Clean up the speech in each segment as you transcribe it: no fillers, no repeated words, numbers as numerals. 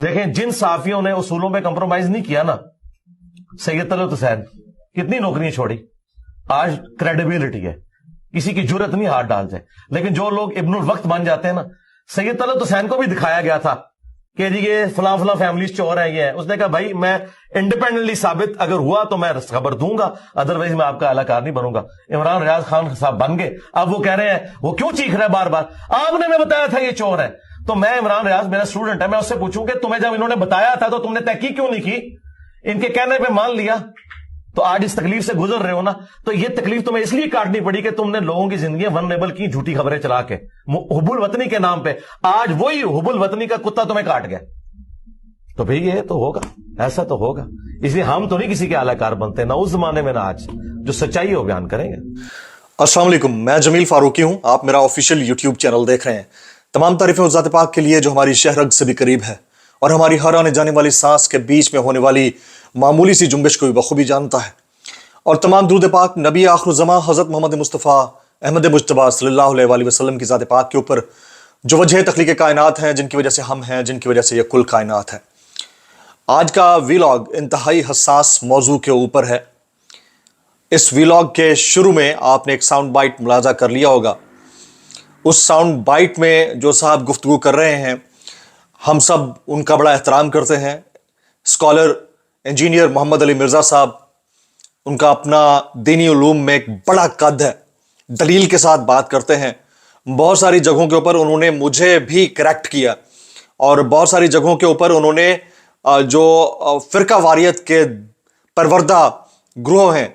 دیکھیں جن صحافیوں نے اصولوں پہ کمپرومائز نہیں کیا نا، سید طلعت حسین کتنی نوکریاں چھوڑی، آج کریڈیبلٹی ہے، کسی کی جرت نہیں ہاتھ ڈالتے. لیکن جو لوگ ابن الوقت بن جاتے ہیں نا، سید طلعت حسین کو بھی دکھایا گیا تھا کہ جی یہ فلاں فلاں فیملیز چور ہیں، یہ ہے. اس نے کہا بھائی میں انڈیپینڈنٹلی ثابت اگر ہوا تو میں خبر دوں گا، ادروائز میں آپ کا اہلکار نہیں بنوں گا. عمران ریاض خان صاحب بن گئے. اب وہ کہہ رہے ہیں وہ کیوں چیخ رہے ہیں بار بار، آپ نے میں بتایا تھا یہ چور ہے. تو میں عمران ریاض میرا اسٹوڈنٹ ہے، میں اس سے پوچھوں کہ تمہیں جب انہوں نے بتایا تھا تو تم نے تحقیق کیوں نہیں کی؟ ان کے کہنے پہ مان لیا تو آج اس تکلیف سے گزر رہے ہو نا. تو یہ تکلیف تمہیں اس لیے کاٹنی پڑی کہ تم نے لوگوں کی زندگیاں ونریبل کی جھوٹی خبریں چلا کے حب الوطنی کے نام پہ. آج وہی حب الوطنی کا کتا تمہیں کاٹ گیا. تو بھئی یہ تو ہوگا، ایسا تو ہوگا. اس لیے ہم تو نہیں کسی کے اعلی کار بنتے، نہ اس زمانے میں نہ آج. جو سچائی ہے وہ بیان کریں گے. السلام علیکم، میں جمیل فاروقی ہوں. آپ میرا آفیشیل یوٹیوب چینل دیکھ رہے ہیں. تمام تعریفیں اس ذات پاک کے لیے جو ہماری شہ رگ سے بھی قریب ہے اور ہماری ہر آنے جانے والی سانس کے بیچ میں ہونے والی معمولی سی جنبش کو بھی بخوبی جانتا ہے. اور تمام درود پاک نبی آخر الزماں حضرت محمد مصطفیٰ احمد مجتبیٰ صلی اللہ علیہ وآلہ وسلم کی ذات پاک کے اوپر، جو وجہ تخلیق کائنات ہیں، جن کی وجہ سے ہم ہیں، جن کی وجہ سے یہ کل کائنات ہے. آج کا ویلاگ انتہائی حساس موضوع کے اوپر ہے. اس ویلاگ کے شروع میں آپ نے ایک ساؤنڈ بائٹ ملاحظہ کر لیا ہوگا. اس ساؤنڈ بائٹ میں جو صاحب گفتگو کر رہے ہیں، ہم سب ان کا بڑا احترام کرتے ہیں. اسکالر انجینئر محمد علی مرزا صاحب، ان کا اپنا دینی علوم میں ایک بڑا قد ہے، دلیل کے ساتھ بات کرتے ہیں. بہت ساری جگہوں کے اوپر انہوں نے مجھے بھی کریکٹ کیا، اور بہت ساری جگہوں کے اوپر انہوں نے جو فرقہ واریت کے پروردہ گروہ ہیں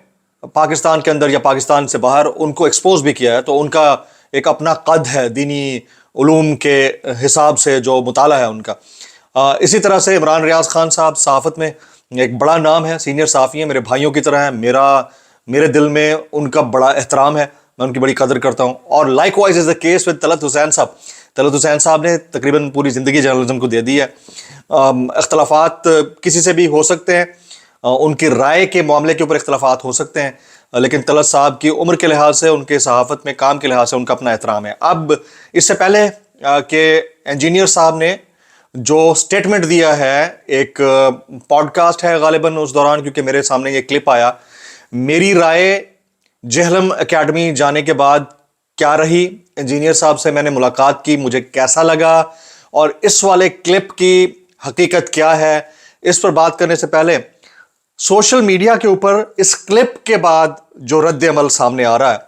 پاکستان کے اندر یا پاکستان سے باہر، ان کو ایکسپوز بھی کیا ہے. تو ان کا ایک اپنا قد ہے دینی علوم کے حساب سے، جو مطالعہ ہے ان کا. اسی طرح سے عمران ریاض خان صاحب صحافت میں ایک بڑا نام ہے، سینئر صحافی ہیں، میرے بھائیوں کی طرح ہیں. میرے دل میں ان کا بڑا احترام ہے، میں ان کی بڑی قدر کرتا ہوں. اور like wise is the case with Talat Hussain sahab. Talat Hussain صاحب نے تقریباً پوری زندگی جرنلزم کو دے دی ہے. اختلافات کسی سے بھی ہو سکتے ہیں، ان کی رائے کے معاملے کے اوپر اختلافات ہو سکتے ہیں، لیکن طلعت صاحب کی عمر کے لحاظ سے، ان کے صحافت میں کام کے لحاظ سے ان کا اپنا احترام ہے. اب اس سے پہلے کہ انجینئر صاحب نے جو سٹیٹمنٹ دیا ہے، ایک پوڈ کاسٹ ہے غالباً اس دوران، کیونکہ میرے سامنے یہ کلپ آیا، میری رائے جہلم اکیڈمی جانے کے بعد کیا رہی، انجینئر صاحب سے میں نے ملاقات کی، مجھے کیسا لگا، اور اس والے کلپ کی حقیقت کیا ہے، اس پر بات کرنے سے پہلے سوشل میڈیا کے اوپر اس کلپ کے بعد جو رد عمل سامنے آ رہا ہے،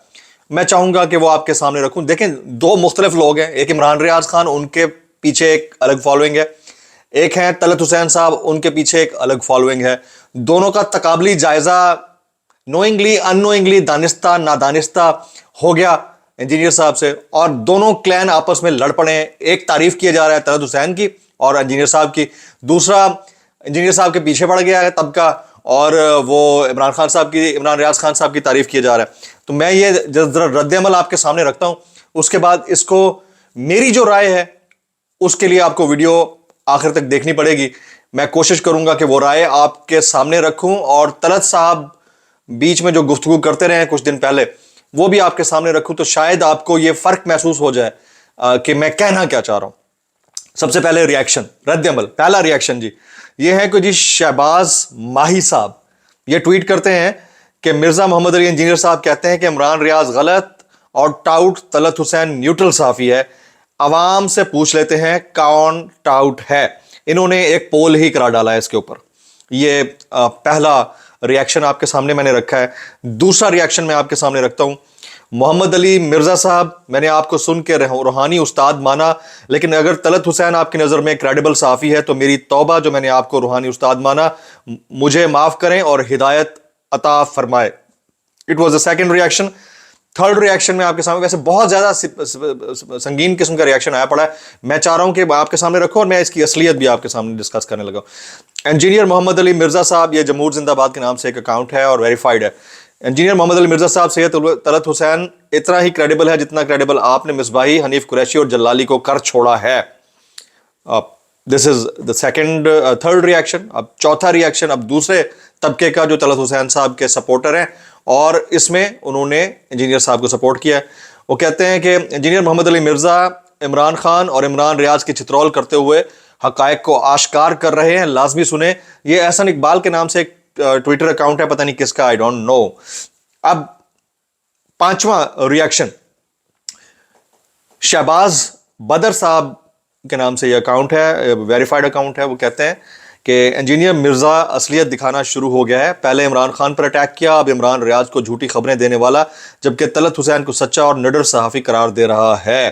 میں چاہوں گا کہ وہ آپ کے سامنے رکھوں. دیکھیں، دو مختلف لوگ ہیں. ایک عمران ریاض خان، ان کے پیچھے ایک الگ فالوئنگ ہے. ایک ہیں طلعت حسین صاحب، ان کے پیچھے ایک الگ فالوئنگ ہے. دونوں کا تقابلی جائزہ نوئنگلی ان نوئنگلی، دانستہ نادانستہ ہو گیا انجینئر صاحب سے، اور دونوں کلین آپس میں لڑ پڑے ہیں. ایک تعریف کیا جا رہا ہے طلعت حسین کی اور انجینئر صاحب کی، دوسرا انجینئر صاحب کے پیچھے پڑ گیا ہے طبقہ، اور وہ عمران ریاض خان صاحب کی تعریف کیا جا رہا ہے. تو میں یہ ذرا رد عمل آپ کے سامنے رکھتا ہوں. اس کے بعد اس کو میری جو رائے ہے اس کے لیے آپ کو ویڈیو آخر تک دیکھنی پڑے گی. میں کوشش کروں گا کہ وہ رائے آپ کے سامنے رکھوں، اور طلعت صاحب بیچ میں جو گفتگو کرتے رہے ہیں کچھ دن پہلے، وہ بھی آپ کے سامنے رکھوں، تو شاید آپ کو یہ فرق محسوس ہو جائے کہ میں کہنا کیا چاہ رہا ہوں. سب سے پہلے ریاکشن، رد عمل. پہلا ریاکشن جی یہ ہے کہ شہباز ماہی صاحب یہ ٹویٹ کرتے ہیں کہ مرزا محمد علی انجینئر صاحب کہتے ہیں کہ عمران ریاض غلط اور ٹاؤٹ طلعت حسین نیوٹرل صحافی ہے. عوام سے پوچھ لیتے ہیں کون ٹاؤٹ ہے. انہوں نے ایک پول ہی کرا ڈالا ہے اس کے اوپر. یہ پہلا ریاکشن آپ کے سامنے میں نے رکھا ہے. دوسرا ریاکشن میں آپ کے سامنے رکھتا ہوں. محمد علی مرزا صاحب، میں نے آپ کو سن کے روحانی استاد مانا، لیکن اگر طلعت حسین آپ کی نظر میں کریڈیبل صحافی ہے تو میری توبہ جو میں نے آپ کو روحانی استاد مانا، مجھے معاف کریں اور ہدایت عطا فرمائے. It was the second reaction. Third reaction میں آپ کے سامنے، ویسے بہت زیادہ سنگین قسم کا ریاکشن آیا پڑا ہے، میں چاہ رہا ہوں کہ آپ کے سامنے رکھو اور میں اس کی اصلیت بھی آپ کے سامنے ڈسکس کرنے لگا. انجینئر محمد علی مرزا صاحب، یہ جمہور زندہ باد کے نام سے ایک اکاؤنٹ ہے اور ویریفائڈ ہے. انجینئر محمد علی مرزا صاحب، سید طلعت حسین اتنا ہی کریڈیبل ہے جتنا کریڈیبل آپ نے مصباحی، حنیف قریشی اور جلالی کو کر چھوڑا ہے. دس از دا تھرڈ ریاکشن. اب چوتھا ریاکشن اب دوسرے طبقے کا جو طلعت حسین صاحب کے سپورٹر ہیں، اور اس میں انہوں نے انجینئر صاحب کو سپورٹ کیا ہے. وہ کہتے ہیں کہ انجینئر محمد علی مرزا عمران خان اور عمران ریاض کی چترول کرتے ہوئے حقائق کو آشکار کر رہے ہیں, لازمی سنیں. یہ احسن اقبال کے نام سے ایک ٹویٹر اکاؤنٹ ہے, پتہ نہیں کس کا, آئی ڈونٹ نو. اب 5واں ریاکشن, شہباز بدر صاحب کے نام سے یہ اکاؤنٹ ہے, ویریفائڈ اکاؤنٹ ہے. وہ کہتے ہیں کہ انجینئر مرزا اصلیت دکھانا شروع ہو گیا ہے. پہلے عمران خان پر اٹیک کیا, اب عمران ریاض کو جھوٹی خبریں دینے والا, جبکہ طلعت حسین کو سچا اور نڈر صحافی قرار دے رہا ہے.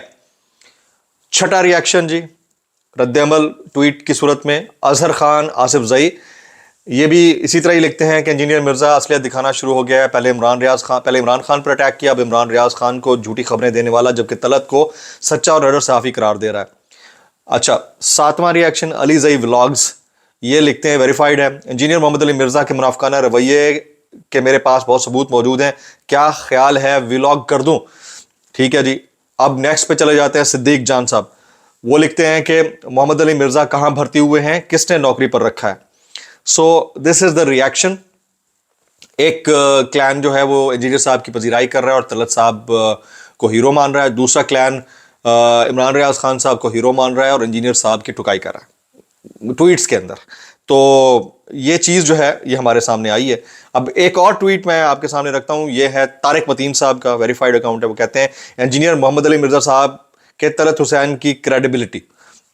6واں ریاکشن جی, رد عمل ٹویٹ کی صورت میں, اظہر خان آصف زئی یہ بھی اسی طرح ہی لکھتے ہیں کہ انجینئر مرزا اصلیت دکھانا شروع ہو گیا ہے. پہلے عمران خان پر اٹیک کیا, اب عمران ریاض خان کو جھوٹی خبریں دینے والا, جبکہ طلعت کو سچا اور نڈر صحافی قرار دے رہا ہے. اچھا, 7واں ریاکشن, علی زئی ولاگز یہ لکھتے ہیں, ویریفائڈ ہے, انجینئر محمد علی مرزا کے منافقانہ رویے کے میرے پاس بہت ثبوت موجود ہیں, کیا خیال ہے ولاگ کر دوں. ٹھیک ہے جی. اب نیکسٹ پہ چلے جاتے ہیں, صدیق جان صاحب. وہ لکھتے ہیں کہ محمد علی مرزا کہاں بھرتی ہوئے ہیں, کس نے نوکری پر رکھا ہے. سو دس از دا ریاکشن. ایک کلین جو ہے وہ انجینئر صاحب کی پذیرائی کر رہا ہے اور طلعت صاحب کو ہیرو مان رہا ہے. دوسرا کلین عمران ریاض خان صاحب کو ہیرو مان رہا ہے اور انجینئر صاحب کی ٹکائی کر رہا ہے ٹویٹس کے اندر. تو یہ چیز جو ہے یہ ہمارے سامنے آئی ہے. اب ایک اور ٹویٹ میں آپ کے سامنے رکھتا ہوں, یہ ہے طارق متین صاحب کا, ویریفائڈ اکاؤنٹ ہے. وہ کہتے ہیں انجینئر محمد علی مرزا صاحب کے طلعت حسین کی کریڈیبلٹی.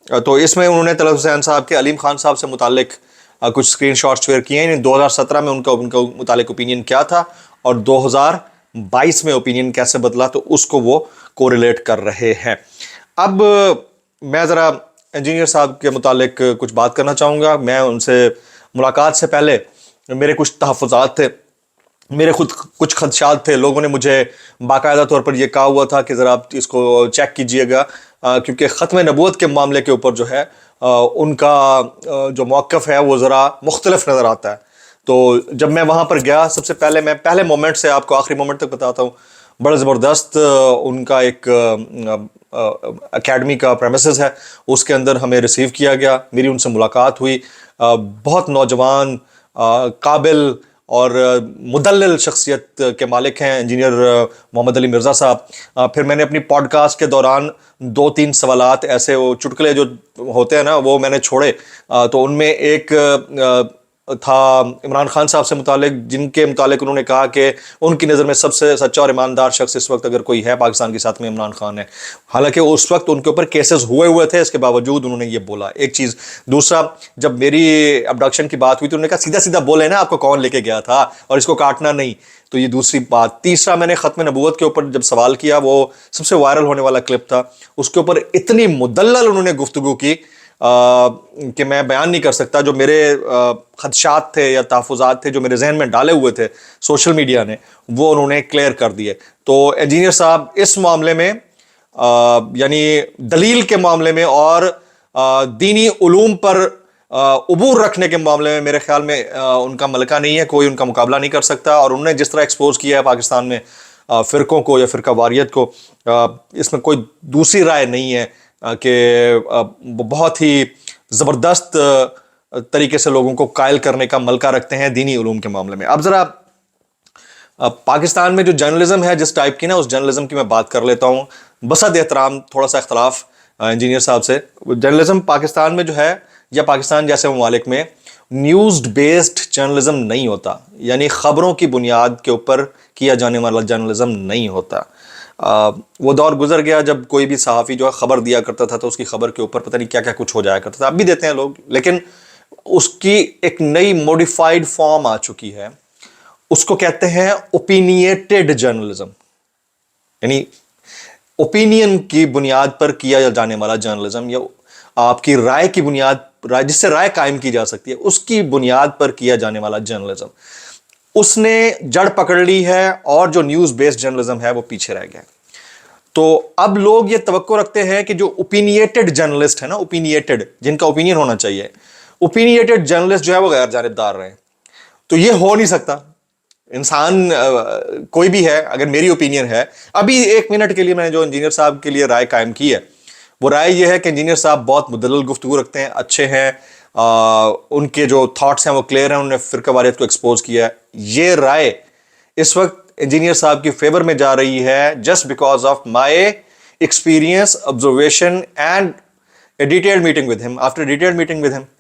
تو اس میں انہوں نے طلعت حسین صاحب کے علیم خان صاحب سے متعلق کچھ اسکرین شاٹس شیئر کیے ہیں. 2017 میں ان کا متعلق اوپینین کیا تھا اور 2022 میں اوپینین کیسے بدلا, تو اس کو وہ کوریلیٹ کر رہے ہیں. اب میں ذرا انجینئر صاحب کے متعلق کچھ بات کرنا چاہوں گا. میں ان سے ملاقات سے پہلے میرے کچھ تحفظات تھے, میرے خود کچھ خدشات تھے. لوگوں نے مجھے باقاعدہ طور پر یہ کہا ہوا تھا کہ ذرا آپ اس کو چیک کیجئے گا, کیونکہ ختم نبوت کے معاملے کے اوپر جو ہے ان کا جو موقف ہے وہ ذرا مختلف نظر آتا ہے. تو جب میں وہاں پر گیا, سب سے پہلے میں پہلے مومنٹ سے آپ کو آخری مومنٹ تک بتاتا ہوں. بڑا زبردست ان کا ایک اکیڈمی کا پریمیسز ہے, اس کے اندر ہمیں ریسیو کیا گیا. میری ان سے ملاقات ہوئی. بہت نوجوان, قابل اور مدلل شخصیت کے مالک ہیں انجینئر محمد علی مرزا صاحب. پھر میں نے اپنی پوڈ کاسٹ کے دوران 2-3 سوالات ایسے, وہ چٹکلے جو ہوتے ہیں نا, وہ میں نے چھوڑے. تو ان میں ایک تھا عمران خان صاحب سے متعلق, جن کے متعلق انہوں نے کہا کہ ان کی نظر میں سب سے سچا اور ایماندار شخص اس وقت اگر کوئی ہے پاکستان کے ساتھ میں عمران خان ہے. حالانکہ اس وقت ان کے اوپر کیسز ہوئے تھے, اس کے باوجود انہوں نے یہ بولا. ایک چیز. دوسرا, جب میری ابڈکشن کی بات ہوئی تو انہوں نے کہا سیدھا بولے نا آپ کو کون لے کے گیا تھا اور اس کو کاٹنا نہیں. تو یہ دوسری بات. تیسرا, میں نے ختم نبوت کے اوپر جب سوال کیا, وہ سب سے وائرل ہونے والا کلپ تھا, اس کے اوپر اتنی مدلل انہوں نے گفتگو کی کہ میں بیان نہیں کر سکتا. جو میرے خدشات تھے یا تحفظات تھے جو میرے ذہن میں ڈالے ہوئے تھے سوشل میڈیا نے, وہ انہوں نے کلیئر کر دیے. تو انجینئر صاحب اس معاملے میں یعنی دلیل کے معاملے میں اور دینی علوم پر عبور رکھنے کے معاملے میں میرے خیال میں ان کا ملکہ نہیں ہے, کوئی ان کا مقابلہ نہیں کر سکتا. اور انہوں نے جس طرح ایکسپوز کیا ہے پاکستان میں فرقوں کو یا فرقہ واریت کو, اس میں کوئی دوسری رائے نہیں ہے کہ بہت ہی زبردست طریقے سے لوگوں کو قائل کرنے کا ملکہ رکھتے ہیں دینی علوم کے معاملے میں. اب ذرا پاکستان میں جو جرنلزم ہے جس ٹائپ کی نا, اس جرنلزم کی میں بات کر لیتا ہوں. بصد احترام تھوڑا سا اختلاف انجینئر صاحب سے. جرنلزم پاکستان میں جو ہے یا پاکستان جیسے ممالک میں نیوز بیسڈ جرنلزم نہیں ہوتا, یعنی خبروں کی بنیاد کے اوپر کیا جانے والا جرنلزم نہیں ہوتا. وہ دور گزر گیا جب کوئی بھی صحافی جو ہے خبر دیا کرتا تھا تو اس کی خبر کے اوپر پتہ نہیں کیا کیا کچھ ہو جایا کرتا تھا. اب بھی دیتے ہیں لوگ, لیکن اس کی ایک نئی موڈیفائڈ فارم آ چکی ہے. اس کو کہتے ہیں اوپینیٹڈ جرنلزم, یعنی اوپینین کی بنیاد پر کیا جانے والا جرنلزم, یا آپ کی رائے کی بنیاد, جس سے رائے قائم کی جا سکتی ہے, اس کی بنیاد پر کیا جانے والا جرنلزم. اس نے جڑ پکڑ لی ہے اور جو نیوز بیسڈ جرنلزم ہے وہ پیچھے رہ گیا. تو اب لوگ یہ توقع رکھتے ہیں کہ جو اوپینیٹڈ جرنلسٹ ہے نا, اوپینیٹڈ, جن کا اوپینین ہونا چاہیے, اوپینیٹڈ جرنلسٹ جو ہے وہ غیر جانبدار رہے. تو یہ ہو نہیں سکتا. انسان کوئی بھی ہے, اگر میری اوپینین ہے, ابھی 1 منٹ کے لیے میں نے جو انجینئر صاحب کے لیے رائے قائم کی ہے, وہ رائے یہ ہے کہ انجینئر صاحب بہت مدلل گفتگو رکھتے ہیں, اچھے ہیں, ان کے جو تھاٹس ہیں وہ کلیئر ہیں, انہوں نے فرقہ واریت کو ایکسپوز کیا ہے. یہ رائے اس وقت انجینئر صاحب کی فیور میں جا رہی ہے just because of my experience, observation and a detailed meeting with him, after a detailed meeting with him,